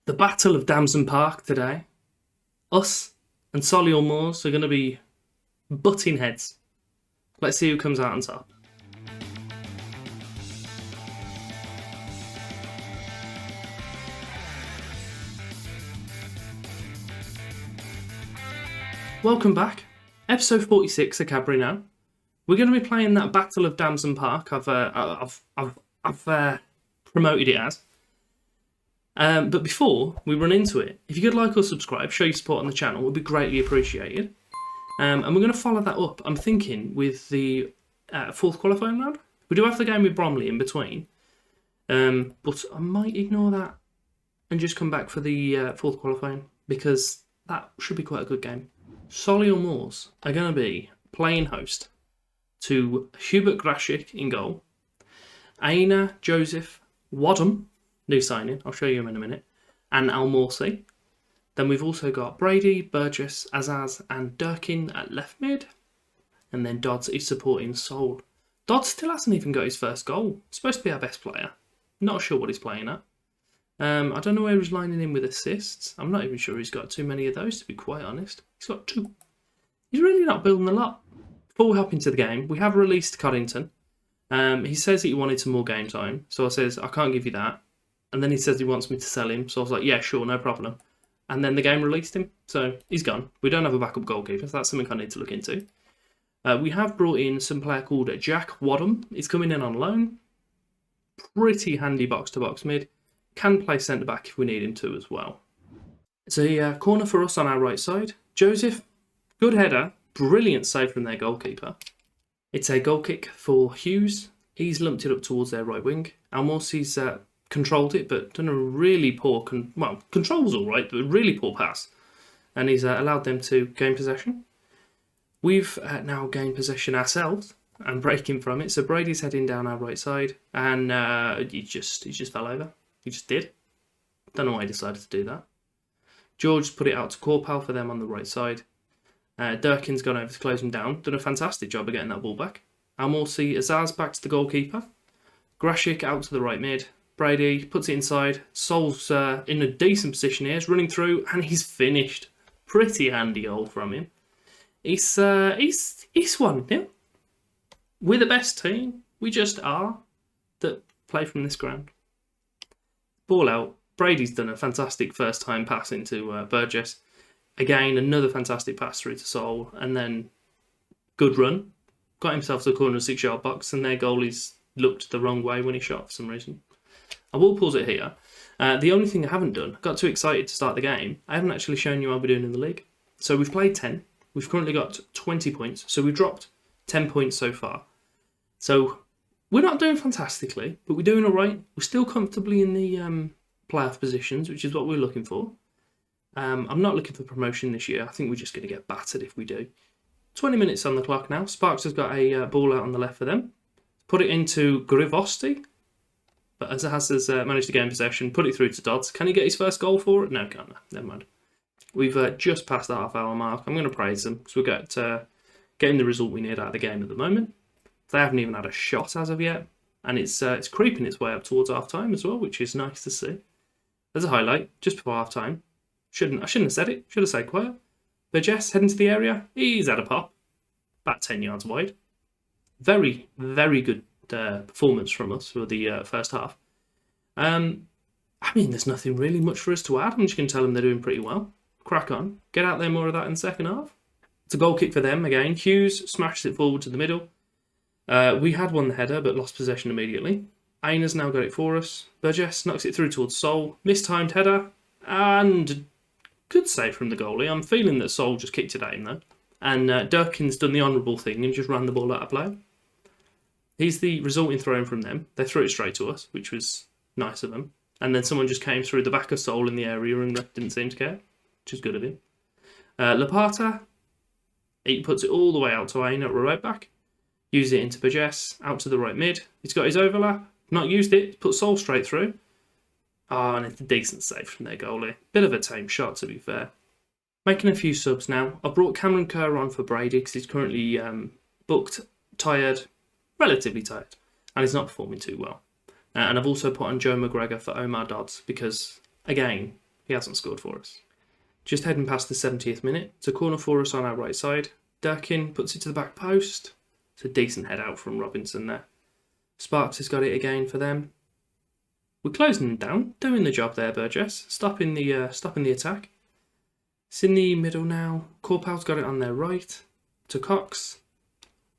The Battle of Damson Park today. Us and Solihull Moors are going to be butting heads. Let's see who comes out on top. Welcome back. Episode 46 of Cadbury now. We're going to be playing that Battle of Damson Park. I've promoted it as. But before we run into it, if you could like or subscribe, show your support on the channel, it would be greatly appreciated. And we're going to follow that up, I'm thinking, with the fourth qualifying round. We do have the game with Bromley in between. But I might ignore that and just come back for the fourth qualifying, because that should be quite a good game. Solihull Moors are going to be playing host to Hubert Grashik in goal, Aina Joseph Wadham, new signing, I'll show you him in a minute, and Al Morsi. Then we've also got Brady, Burgess, Azaz and Durkin at left mid. And then Dodds is supporting Sol. Dodds still hasn't even got his first goal. Supposed to be our best player. Not sure what he's playing at. I don't know where he's lining in with assists. I'm not even sure he's got too many of those, to be quite honest. He's got 2. He's really not building a lot. Before we hop into the game, we have released Coddington. He says that he wanted some more game time. So I says, I can't give you that. And then he says he wants me to sell him. So I was like, yeah, sure, no problem. And then the game released him. So he's gone. We don't have a backup goalkeeper. So that's something I need to look into. We have brought in some player called Jack Wadham. He's coming in on loan. Pretty handy box-to-box mid. Can play centre-back if we need him to as well. It's a corner for us on our right side. Joseph, good header. Brilliant save from their goalkeeper. It's a goal kick for Hughes. He's lumped it up towards their right wing. Almorsi's controlled it, but done a really poor... control's all right, but a really poor pass. And he's allowed them to gain possession. We've now gained possession ourselves and breaking from it. So Brady's heading down our right side, and he just fell over. He just did. Don't know why he decided to do that. George put it out to Corpal for them on the right side. Durkin's gone over to close him down. Done a fantastic job of getting that ball back. Almorsi, Azaz back to the goalkeeper. Grashik out to the right mid. Brady puts it inside. Sol's in a decent position here. He's running through, and he's finished. Pretty handy goal from him. He's 1-0. We're the best team. We just are that play from this ground. Ball out. Brady's done a fantastic first time pass into Burgess. Again, another fantastic pass through to Sol. And then good run. Got himself to the corner of the 6-yard box, and their goalie's looked the wrong way when he shot for some reason. I will pause it here. The only thing I haven't done, got too excited to start the game, I haven't actually shown you how we're doing in the league. So we've played 10. We've currently got 20 points. So we've dropped 10 points so far. So we're not doing fantastically, but we're doing all right. We're still comfortably in the playoff positions, which is what we're looking for. I'm not looking for promotion this year. I think we're just going to get battered if we do. 20 minutes on the clock now. Sparks has got a ball out on the left for them. Put it into Grivosti. But Azaz has managed to gain possession. Put it through to Dodds. Can he get his first goal for it? No, can't. Never mind. We've just passed the half-hour mark. I'm going to praise them because we're getting the result we need out of the game at the moment. They haven't even had a shot as of yet. And it's creeping its way up towards half-time as well, which is nice to see. There's a highlight just before half-time. I shouldn't have said it. Should have said quiet. Burgess heading to the area. He's had a pop. About 10 yards wide. Very, very good performance from us for the first half. I mean, there's nothing really much for us to add. I'm just going to tell them they're doing pretty well. Crack on. Get out there more of that in the second half. It's a goal kick for them again. Hughes smashes it forward to the middle. We had won the header but lost possession immediately. Aina's now got it for us. Burgess knocks it through towards Sol. Mistimed header. And good save from the goalie. I'm feeling that Sol just kicked it at him though. And Durkin's done the honourable thing and just ran the ball out of play. He's the resulting throw in from them. They threw it straight to us, which was nice of them. And then someone just came through the back of Sol in the area and didn't seem to care, which is good of him. Lapata, he puts it all the way out to Aina, right back. Use it into Burgess, out to the right mid. He's got his overlap, not used it, put Sol straight through. And it's a decent save from their goalie. Bit of a tame shot, to be fair. Making a few subs now. I've brought Cameron Kerr on for Brady because he's currently booked, tired, relatively tired, and he's not performing too well. And I've also put on Joe McGregor for Omar Dodds because, again, he hasn't scored for us. Just heading past the 70th minute, it's a corner for us on our right side. Durkin puts it to the back post. It's a decent head out from Robinson there. Sparks has got it again for them. We're closing them down, doing the job there, Burgess. Stopping the attack. It's in the middle now. Corpal's got it on their right. To Cox.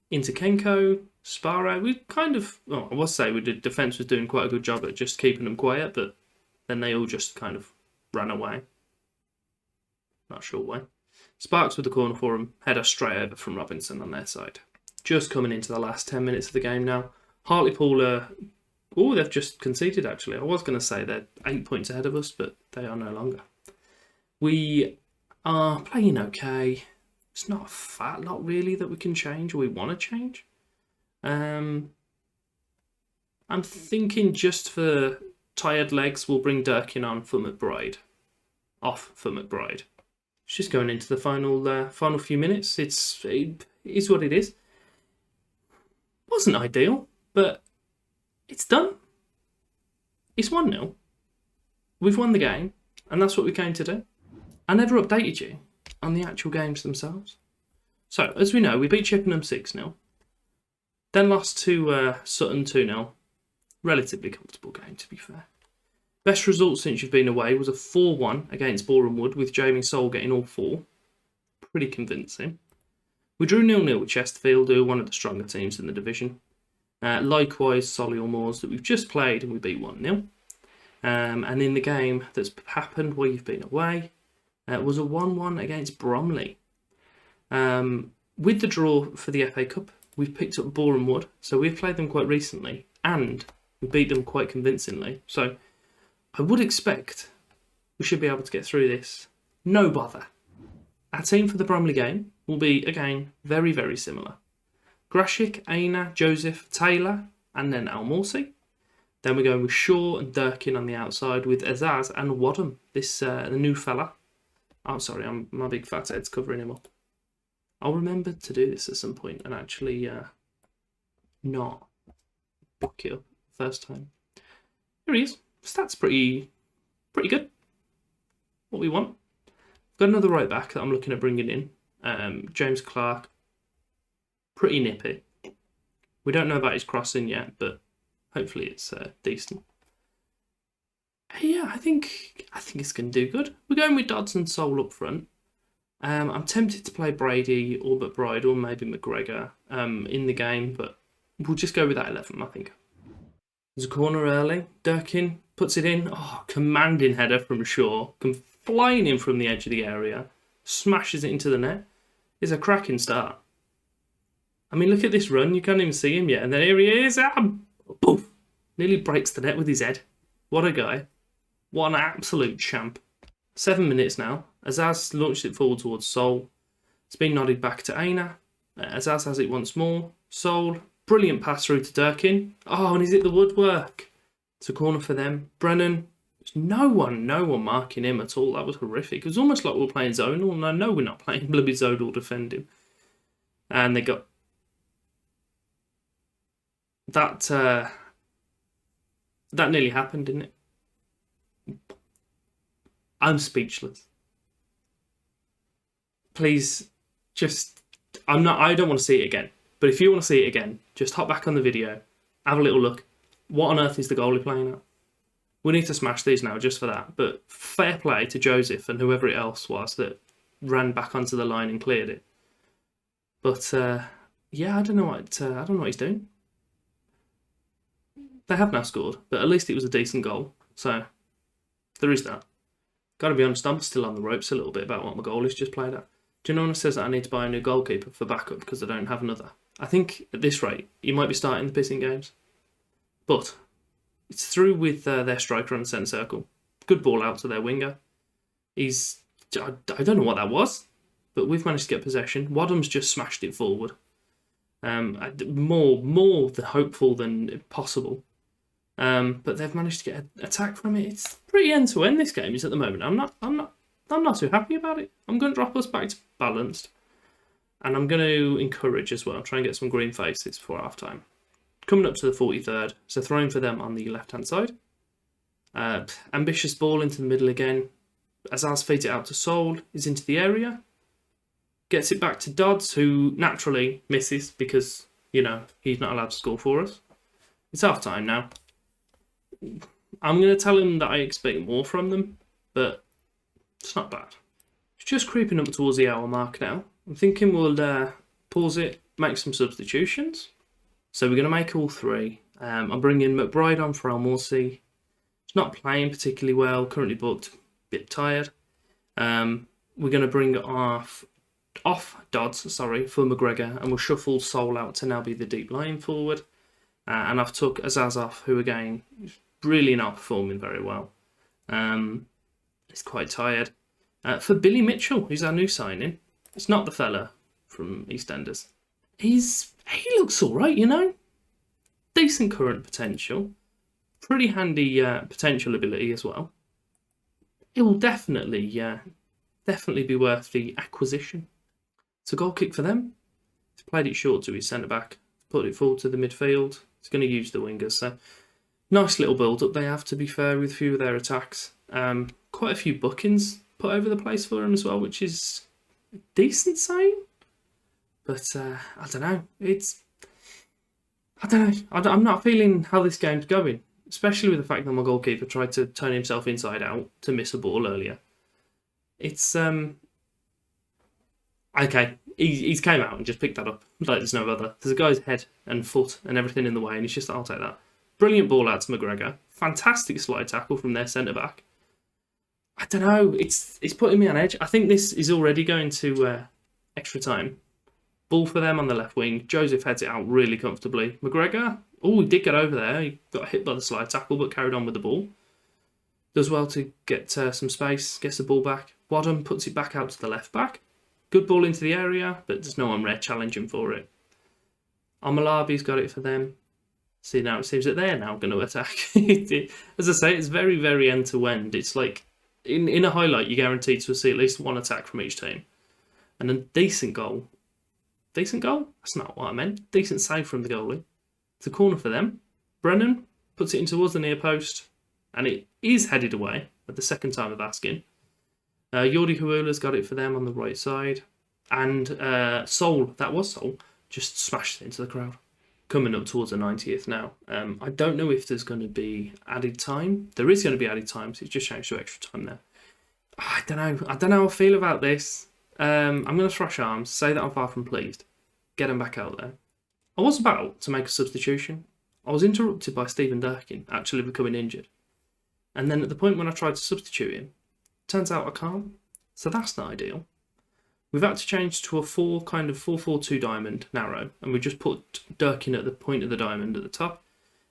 Into Kenko. Sparrow. We kind of, well, I must say, the defence was doing quite a good job at just keeping them quiet, but then they all just kind of ran away. Not sure why. Sparks with the corner for him. Header straight over from Robinson on their side. Just coming into the last 10 minutes of the game now. Hartlepool they've just conceded actually. I was going to say they're 8 points ahead of us, but they are no longer. We are playing okay. It's not a fat lot really that we can change or we want to change. I'm thinking just for tired legs, we'll bring Durkin on for McBride. Off for McBride. It's just going into the final few minutes. It is what it is. Wasn't ideal, but it's done. It's 1-0. We've won the game, and that's what we came to do. I never updated you on the actual games themselves. So, as we know, we beat Chippenham 6-0. Then lost to Sutton 2-0. Relatively comfortable game, to be fair. Best result since you've been away was a 4-1 against Boreham Wood, with Jamie Soule getting all 4. Pretty convincing. We drew 0-0 with Chesterfield, who are one of the stronger teams in the division. Likewise, Solihull Moors that we've just played and we beat 1-0. And in the game that's happened while you've been away, was a 1-1 against Bromley. With the draw for the FA Cup, we've picked up Boreham Wood, so we've played them quite recently, and we beat them quite convincingly. So I would expect we should be able to get through this. No bother. Our team for the Bromley game will be, again, very, very similar. Grashik, Aina, Joseph, Taylor, and then Al Morsi. Then we're going with Shaw and Durkin on the outside with Azaz and Wadham, the new fella. Oh, sorry, my big fat head's covering him up. I'll remember to do this at some point and actually not book it up first time. Here he is. Stats pretty good. What we want. Got another right back that I'm looking at bringing in. James Clark. Pretty nippy. We don't know about his crossing yet, but hopefully it's decent. Yeah, I think it's going to do good. We're going with Dodds and Soule up front. I'm tempted to play Brady or McBride or maybe McGregor in the game, but we'll just go with that 11, I think. There's a corner early. Durkin puts it in. Oh, commanding header from Shaw. Flying in from the edge of the area. Smashes it into the net. It's a cracking start. I mean, look at this run. You can't even see him yet. And then here he is. Poof! Nearly breaks the net with his head. What a guy. What an absolute champ. 7 minutes now. Azaz launched it forward towards Soule. It's been nodded back to Aina. Azaz has it once more. Soule. Brilliant pass through to Durkin. Oh, and he's hit the woodwork. It's a corner for them. Brennan. There's no one marking him at all. That was horrific. It was almost like we were playing zonal. And I know we're not playing bloody zonal defending. And they got... That nearly happened, didn't it? I'm speechless. Please, I don't want to see it again. But if you want to see it again, just hop back on the video, have a little look. What on earth is the goalie playing at? We need to smash these now just for that. But fair play to Joseph and whoever else was that ran back onto the line and cleared it. But yeah, I don't know what he's doing. They have now scored, but at least it was a decent goal. So there is that. Got to be honest, I'm still on the ropes a little bit about what my goalie's just played at. Do you know when it says that I need to buy a new goalkeeper for backup because I don't have another? I think at this rate, you might be starting the pissing games. But it's through with their striker on the centre circle. Good ball out to their winger. I don't know what that was, but we've managed to get possession. Wadham's just smashed it forward. More hopeful than possible. But they've managed to get an attack from it. It's pretty end to end. This game is at the moment. I'm not too happy about it. I'm going to drop us back to balanced, and I'm going to encourage as well. Try and get some green faces before half time. Coming up to the 43rd, so throwing for them on the left hand side. Ambitious ball into the middle again. Azaz feeds it out to Sol, is into the area, gets it back to Dodds, who naturally misses because, you know, he's not allowed to score for us. It's half time now. I'm going to tell him that I expect more from them, but it's not bad. It's just creeping up towards the hour mark now. I'm thinking we'll pause it, make some substitutions. So we're going to make all three. I'm bringing McBride on for Morsey. He's not playing particularly well, currently booked, a bit tired. We're going to bring off Dodds, for McGregor, and we'll shuffle Sol out to now be the deep lying forward. And I've took Azaz off, who again is really not performing very well. He's quite tired. For Billy Mitchell, who's our new signing. It's not the fella from EastEnders. He looks all right, you know. Decent current potential. Pretty handy potential ability as well. It will definitely be worth the acquisition. It's a goal kick for them. He's played it short to his centre-back. Put it forward to the midfield. He's going to use the wingers. So nice little build-up they have, to be fair, with a few of their attacks. Quite a few bookings put over the place for him as well, which is a decent sign. But I don't know. I'm not feeling how this game's going, especially with the fact that my goalkeeper tried to turn himself inside out to miss a ball earlier. It's okay. He's came out and just picked that up like there's no other. There's a guy's head and foot and everything in the way, and he's just, I'll take that. Brilliant ball out to McGregor. Fantastic slide tackle from their centre back. I don't know. It's putting me on edge. I think this is already going to extra time. Ball for them on the left wing. Joseph heads it out really comfortably. McGregor, he did get over there. He got hit by the slide tackle, but carried on with the ball. Does well to get some space, gets the ball back. Wadham puts it back out to the left back. Good ball into the area, but there's no one there challenging for it. Amalabi's got it for them. See, now it seems that they're now going to attack. As I say, it's very, very end-to-end. It's like, in a highlight, you're guaranteed to see at least one attack from each team. And a decent goal. Decent goal? That's not what I meant. Decent save from the goalie. It's a corner for them. Brennan puts it in towards the near post, and it is headed away at the second time of asking. Jordi Huula's got it for them on the right side. And Sol, just smashed it into the crowd. Coming up towards the 90th now. I don't know if there's going to be added time. There is going to be added time, so it's just changed to extra time there. I don't know how I feel about this. I'm going to thrash arms, say that I'm far from pleased. Get him back out there. I was about to make a substitution. I was interrupted by Stephen Durkin actually becoming injured. And then at the point when I tried to substitute him, turns out I can't. So that's not ideal. We've had to change to a 4-4-2 diamond narrow, and we just put Durkin at the point of the diamond at the top,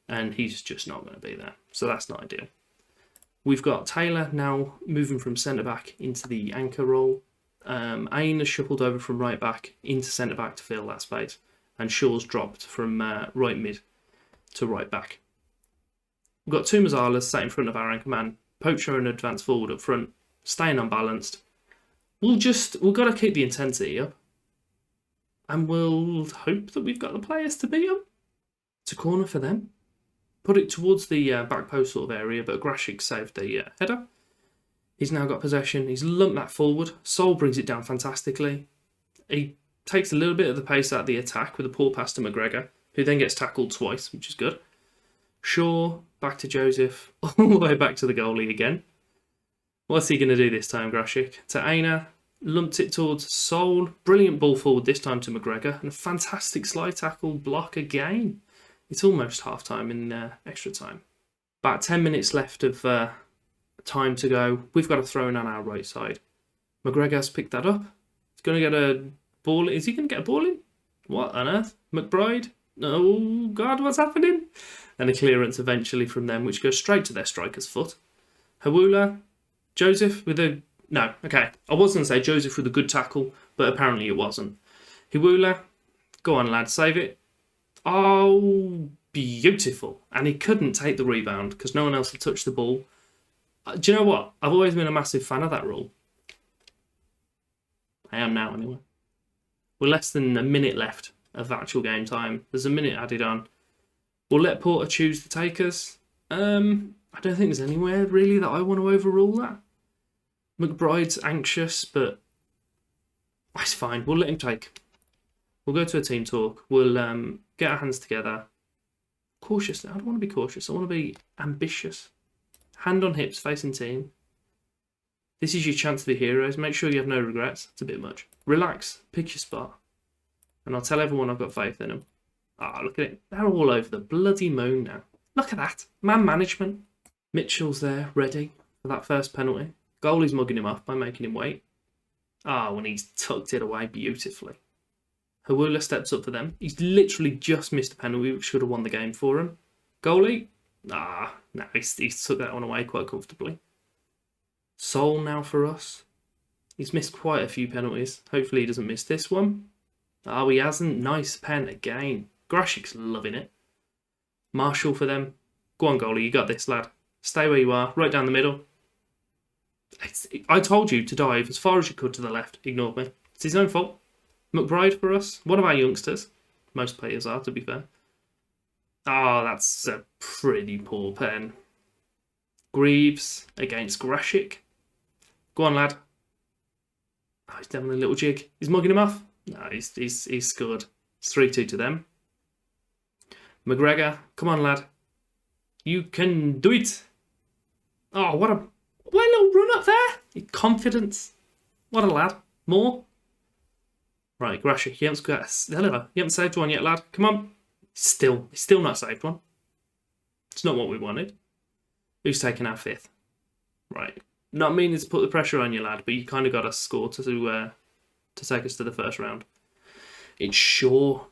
and he's just not going to be there. So that's not ideal. We've got Taylor now moving from centre-back into the anchor role. Ian has shuffled over from right-back into centre-back to fill that space, and Shaw's dropped from right mid to right-back. We've got two Mazzalas sat in front of our anchor man, Poacher and advance forward up front, staying unbalanced. We've got to keep the intensity up. And we'll hope that we've got the players to beat them. It's a corner for them. Put it towards the back post sort of area, but Grashik saved the header. He's now got possession. He's lumped that forward. Sol brings it down fantastically. He takes a little bit of the pace out of the attack with a poor pass to McGregor, who then gets tackled twice, which is good. Shaw, back to Joseph, all the way back to the goalie again. What's he going to do this time, Grashik? To Aina, lumped it towards Sol. Brilliant ball forward this time to McGregor, and a fantastic slide tackle block again. It's almost half-time in extra time. About 10 minutes left of time to go. We've got a throw in on our right side. McGregor's picked that up. He's going to get a ball. Is he going to get a ball in? What on earth? McBride? Oh, God, what's happening? And a clearance eventually from them, which goes straight to their striker's foot. Hawula, Joseph with a... No, okay. I was going to say Joseph with a good tackle, but apparently it wasn't. Hawula, go on, lad, save it. Oh, beautiful. And he couldn't take the rebound because no one else had touched the ball. Do you know what? I've always been a massive fan of that rule. I am now, anyway. We're less than a minute left of actual game time. There's a minute added on. We'll let Porter choose the takers. I don't think there's anywhere really that I want to overrule that. McBride's anxious, but it's fine. We'll let him take. We'll go to a team talk. We'll get our hands together. Cautious. I don't want to be cautious. I want to be ambitious. Hand on hips, facing team. This is your chance to be heroes. Make sure you have no regrets. It's a bit much. Relax. Pick your spot. And I'll tell everyone I've got faith in them. Ah, look at it. They're all over the bloody moon now. Look at that. Man management. Mitchell's there, ready for that first penalty. Goalie's mugging him off by making him wait. Oh, and he's tucked it away beautifully. Hawula steps up for them. He's literally just missed a penalty, which should have won the game for him. Goalie? No, he's took that one away quite comfortably. Sol now for us. He's missed quite a few penalties. Hopefully he doesn't miss this one. Oh, he hasn't. Nice pen again. Grashik's loving it. Marshall for them. Go on, goalie. You got this, lad. Stay where you are. Right down the middle. I told you to dive as far as you could to the left. Ignored me. It's his own fault. McBride for us. One of our youngsters. Most players are, to be fair. Oh, that's a pretty poor pen. Greaves against Grashik. Go on, lad. Oh, he's having a little jig. He's mugging him off. No, he's scored. It's 3-2 to them. McGregor. Come on, lad. You can do it. Oh, what a little run up there. Confidence. What a lad. More. Right, Grashik, you haven't saved one yet, lad. Come on. Still not saved one. It's not what we wanted. Who's taking our fifth? Right. Not meaning to put the pressure on you, lad, but you kind of got to score to take us to the first round. It's Shaw.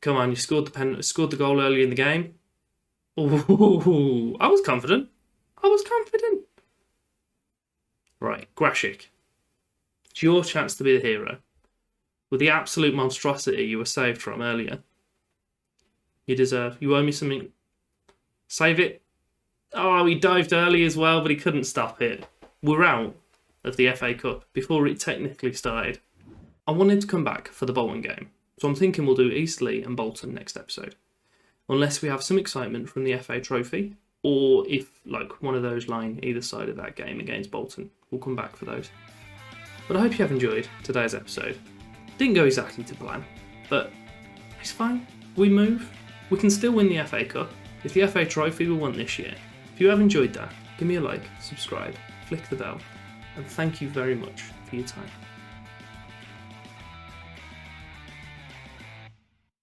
Come on, you scored the goal early in the game. Ooh, I was confident. Right, Grashik. It's your chance to be the hero. With the absolute monstrosity you were saved from earlier. You owe me something. Save it. Oh, he dived early as well, but he couldn't stop it. We're out of the FA Cup before it technically started. I wanted to come back for the Bolton game, so I'm thinking we'll do Eastleigh and Bolton next episode. Unless we have some excitement from the FA Trophy, or if like one of those lying either side of that game against Bolton, we'll come back for those. But I hope you have enjoyed today's episode. Didn't go exactly to plan, but it's fine. We move. We can still win the FA Cup. It's the FA Trophy we won this year. If you have enjoyed that, give me a like, subscribe, flick the bell, and thank you very much for your time.